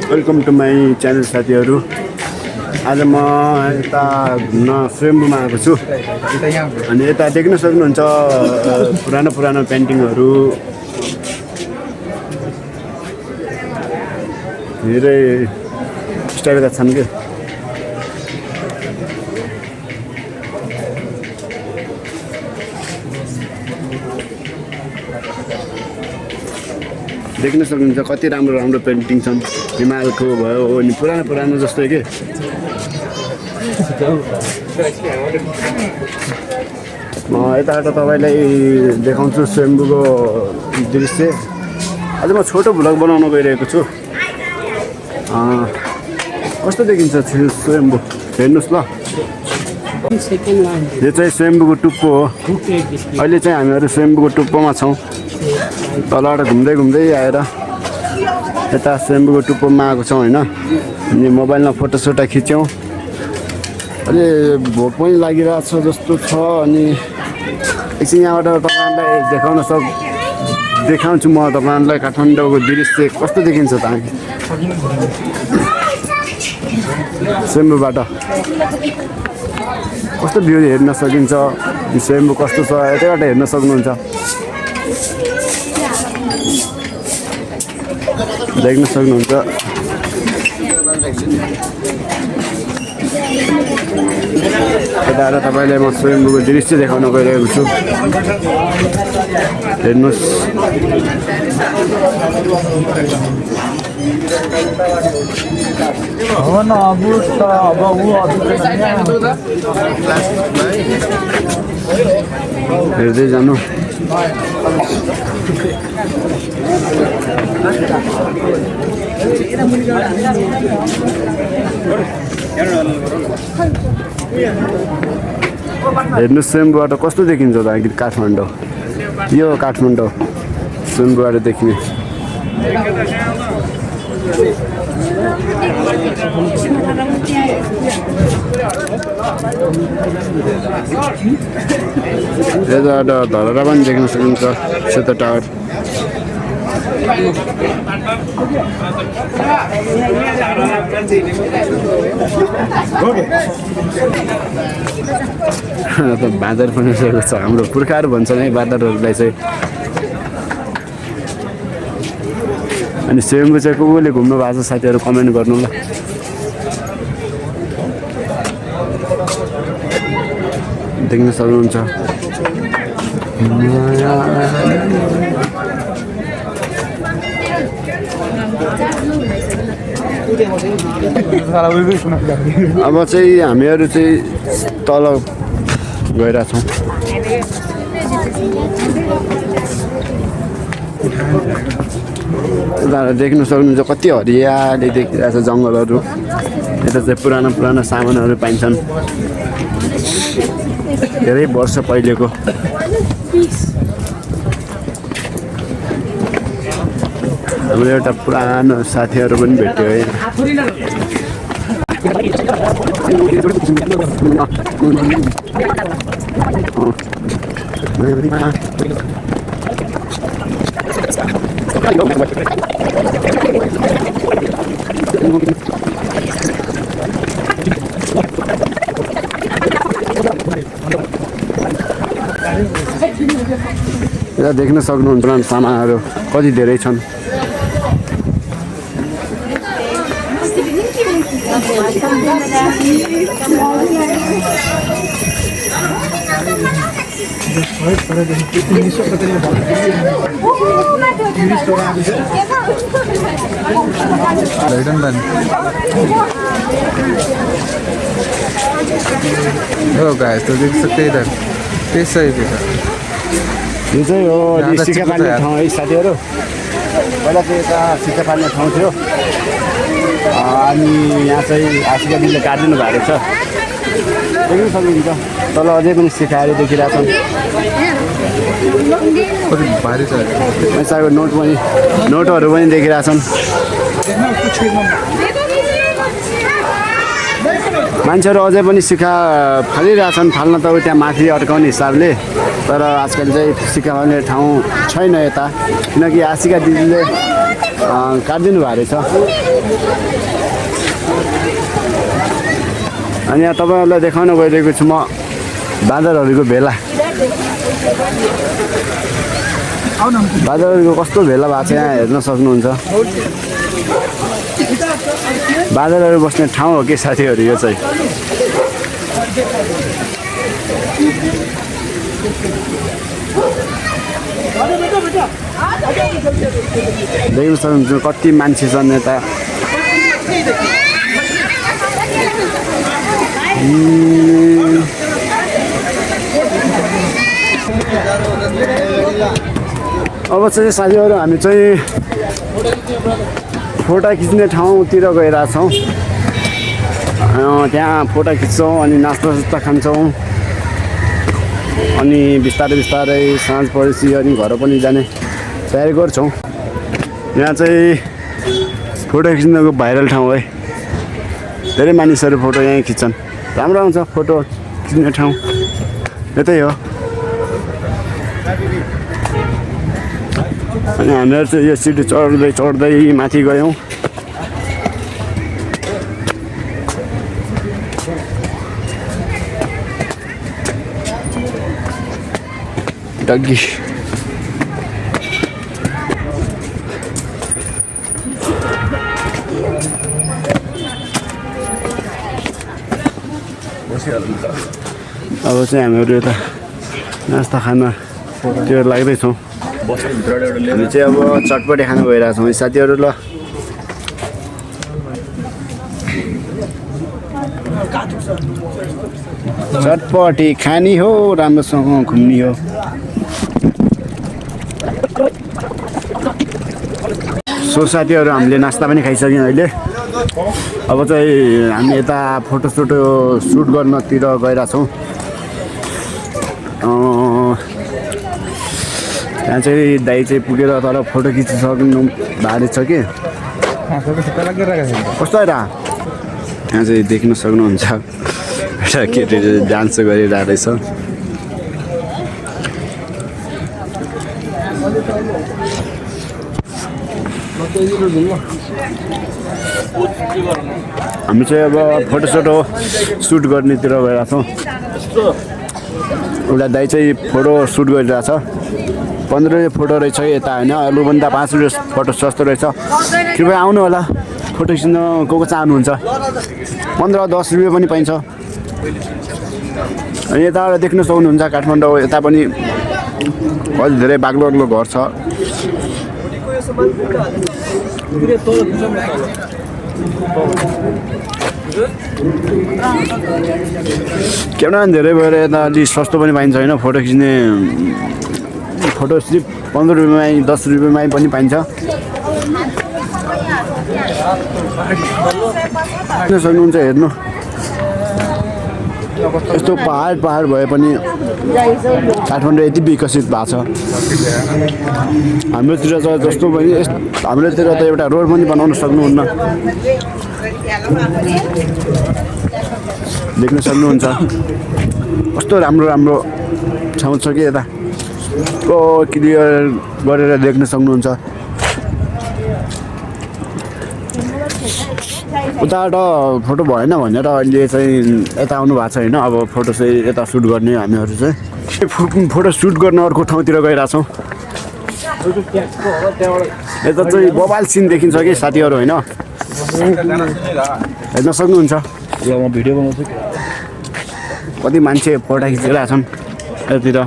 Welcome to my channel साथीहरू। आज म यता घुम्न स्वयम्भूमा आएको छु अनि यता देख्न सक्नुहुन्छ पुरानो पुरानो पेन्टिङहरू धेरै स्टाइलका छन् के। देख्न सक्नुहुन्छ कति राम्रो राम्रो पेन्टिङ छन्। हिमालको भयो अनि पुरानो पुरानो जस्तै के। म यताबाट तपाईँलाई देखाउँछु स्वयम्भूको दृश्य। आज म छोटो भ्लग बनाउन गइरहेको छु। कस्तो देखिन्छ स्वयम्भू हेर्नुहोस् ल। यो चाहिँ स्वयम्भूको टुप्पो हो। अहिले चाहिँ हामीहरू स्वयम्भूको टुप्पोमा छौँ। तलबाट घुम्दै घुम्दै आएर यता स्वयम्भूको टुप्पोमा आएको छौँ होइन। अनि मोबाइलमा फोटोसोटो खिच्यौँ। अहिले भोक पनि लागिरहेको छ जस्तो छ। अनि एकछिन यहाँबाट तपाईँहरूलाई देखाउँछु म तपाईँहरूलाई काठमाडौँको दृश्य कस्तो देखिन्छ त हामी स्वयम्भूबाट कस्तो भ्यू हेर्न सकिन्छ। स्वयम्भू कस्तो छ यतैबाट हेर्न सक्नुहुन्छ। देख्न सक्नुहुन्छ। यताबाट तपाईँलाई म स्वयम्भूको दृश्य देखाउन गइरहेको छु। हेर्नुहोस्। हेर्दै जानु। हेर्नुहोस् स्वयम्भूबाट कस्तो देखिन्छ त काठमाडौँ। यो काठमाडौँ स्वयम्भूबाट देखिने। यताबाट धरहरा पनि देख्न सकिन्छ। सेतो टावर। बाँदर पनि रहेको छ। हाम्रो पुर्खाहरू भन्छन् है बाँदरहरूलाई चाहिँ। अनि स्वयम्भू चाहिँ को कोले घुम्नु भएको छ साथीहरू कमेन्ट गर्नु ल। देख्न सक्नुहुन्छ। अब चाहिँ हामीहरू चाहिँ तल गइरहेछौँ। देख्न सक्नुहुन्छ कति हरियाली देखिरहेछ जङ्गलहरू। यता चाहिँ पुरानो पुरानो सामानहरू पाइन्छन् धेरै वर्ष पहिलेको। हाम्रो एउटा पुरानो साथीहरू पनि भेट्यो है। यहाँ देख्न सक्नुहुन्छ पुरानो सामानहरू कति धेरै छन्। हो गाइस तो देख सकते हैं इधर कैसा है कैसा। यो चाहिँ हो सिक्का पार्ने ठाउँ है साथीहरू। पहिला चाहिँ यता सिक्का पार्ने ठाउँ थियो। अनि यहाँ चाहिँ हाँसीका दिदीले काटिदिनु भएको छ। देख्न सक्नुहुन्छ। तल अझै पनि सिक्काहरू देखिरहेछन्। पैसाको नोटहरू पनि देखिरहेछन्। मान्छेहरू अझै पनि सिक्का फालिरहेछन्। फाल्न त त्यहाँ माथि अड्काउने हिसाबले। तर आजकल चाहिँ सिक्का फाल्ने ठाउँ छैन यता। किनकि हाँसीका दिदीले काटिदिनु भएको रहेछ। अनि यहाँ तपाईँहरूलाई देखाउन गइरहेको छु म बाँदरहरूको भेला। बाँदरहरूको कस्तो भेला भएको छ यहाँ हेर्न सक्नुहुन्छ। बाँदरहरू बस्ने ठाउँ हो कि साथीहरू यो चाहिँ। देख्न सक्नुहुन्छ कति मान्छे छन् यता। अब चाहिँ साथीहरू हामी चाहिँ फोटो खिच्ने ठाउँतिर गइरहेछौँ। त्यहाँ फोटो खिच्छौँ अनि नास्ता खान्छौँ अनि बिस्तारै बिस्तारै साँझ परेपछि अनि घर पनि जाने तयारी गर्छौँ। यहाँ चाहिँ फोटो खिच्नको भाइरल ठाउँ है। धेरै मानिसहरू फोटो यहीँ खिच्छन्। राम्रो आउँछ फोटो खिच्ने ठाउँ यतै हो। अनि हामीहरू चाहिँ यो सिडी चढ्दै चढ्दै माथि गयौँ। डग्गी अब चाहिँ हामीहरू यता नास्ता खानातिर लाग्दैछौँ। हामी चाहिँ अब चटपटी खानु गइरहेछौँ साथीहरू। ल चटपटी खानी हो, राम्रोसँग घुम्ने हो। सो साथीहरू हामीले नास्ता पनि खाइसक्यौँ अहिले। अब चाहिँ हामी यता फोटो सुट गर्नतिर गइरहेछौँ। यहाँ चाहिँ दाइ चाहिँ पुगेर तर फोटो खिचिसक्नु भएको छ कि कस्तो आएर यहाँ चाहिँ देख्न सक्नुहुन्छ एउटा केटीले डान्स गरिरहेको रहेछ। हामी चाहिँ अब फोटो सुट गर्नेतिर गइरहेछौँ। एउटा दाइ चाहिँ फोटो सुट गरिरहेछ। 15 रुपियाँ फोटो रहेछ यता होइन, अरूभन्दा 5 रुपियाँ फोटो सस्तो रहेछ। कृपया आउनु होला फोटो खिच्न को चाहनुहुन्छ। 15-10 रुपियाँ पनि पाइन्छ। अनि यताबाट देख्न सक्नुहुन्छ काठमाडौँ यता पनि अलि धेरै बाग्लो घर छ। क्यामेरा धेरै भएर यता अलि सस्तो पनि पाइन्छ होइन। फोटो खिच्ने फोटो सिर्फ 15 रुपियाँमै 10 रुपियाँमै पनि पाइन्छ। सक्नुहुन्छ हेर्नु यस्तो पहाड भए पनि काठमाडौँ यति विकसित भएको छ। हाम्रोतिर त जस्तो पनि हाम्रोतिर त एउटा रोड पनि बनाउन सक्नुहुन्न। देख्न सक्नुहुन्छ कस्तो राम्रो ठाउँ छ कि यता क्लियर गरेर देख्न सक्नुहुन्छ। उताबाट फोटो भएन भनेर अहिले चाहिँ यता आउनु भएको छ होइन। अब फोटो चाहिँ यता सुट गर्ने हामीहरू चाहिँ फोटो सुट गर्न अर्को ठाउँतिर गइरहेछौँ। यता चाहिँ बबाल सिन देखिन्छ कि साथीहरू होइन, हेर्न सक्नुहुन्छ। भिडियो बनाउँछु कति मान्छे फोटो खिचिरहेछन् यतातिर।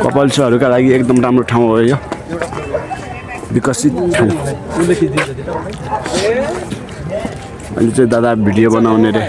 कपल्सहरूका लागि एकदम राम्रो ठाउँ हो यो, विकसित ठाउँ। अहिले चाहिँ दादा भिडियो बनाउने रे।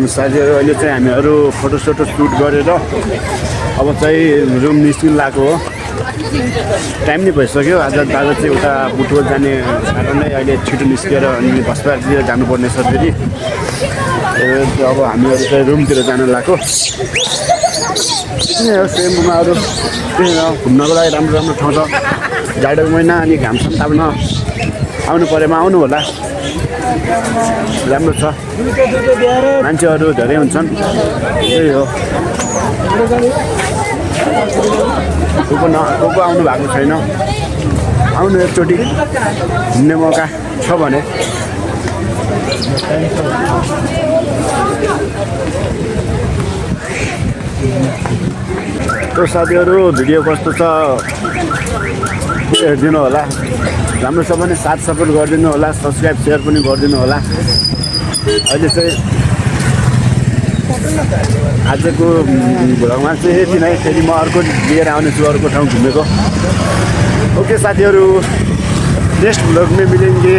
साथीहरू अहिले चाहिँ हामीहरू फोटो सुट गरेर अब चाहिँ रुम निस्किनु लागेको हो। टाइम नै भइसक्यो। आज दादा चाहिँ उता बुटवल जाने कारणले अहिले छिटो निस्केर अनि बसपातिर जानुपर्ने छ फेरि। अब हामीहरू चाहिँ रुमतिर जान लागेको। सेम्बुमा अरू घुम्नको लागि राम्रो ठाउँ छ। जाडोको महिना अनि घाम ताप्न आउनु परेमा आउनु होला। राम्रो छ, मान्छेहरू धेरै हुन्छन्, त्यही हो। को आउनु भएको छैन, आउनु एकचोटि घुम्ने मौका छ भने। तो साथीहरू भिडियो कस्तो छ हेरिदिनु होला, राम्रो छ भने साथ सपोर्ट गरिदिनु होला, सब्सक्राइब सेयर पनि गरिदिनु होला। अहिले चाहिँ आजको भ्लगमा चाहिँ यति नै, फेरि म अर्को लिएर आउनेछु, अर्को ठाउँ घुमेको। ओके साथीहरू, नेक्स्ट भ्लग में मिलेंगे।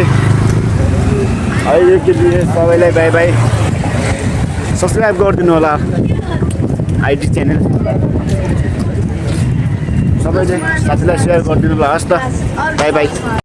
अहिले के लिए सबैलाई बाई बाई। सब्सक्राइब गरिदिनु होला आइडी च्यानल, सबैले साथीलाई सेयर गरिदिनु होला। हस् त, बाई बाई।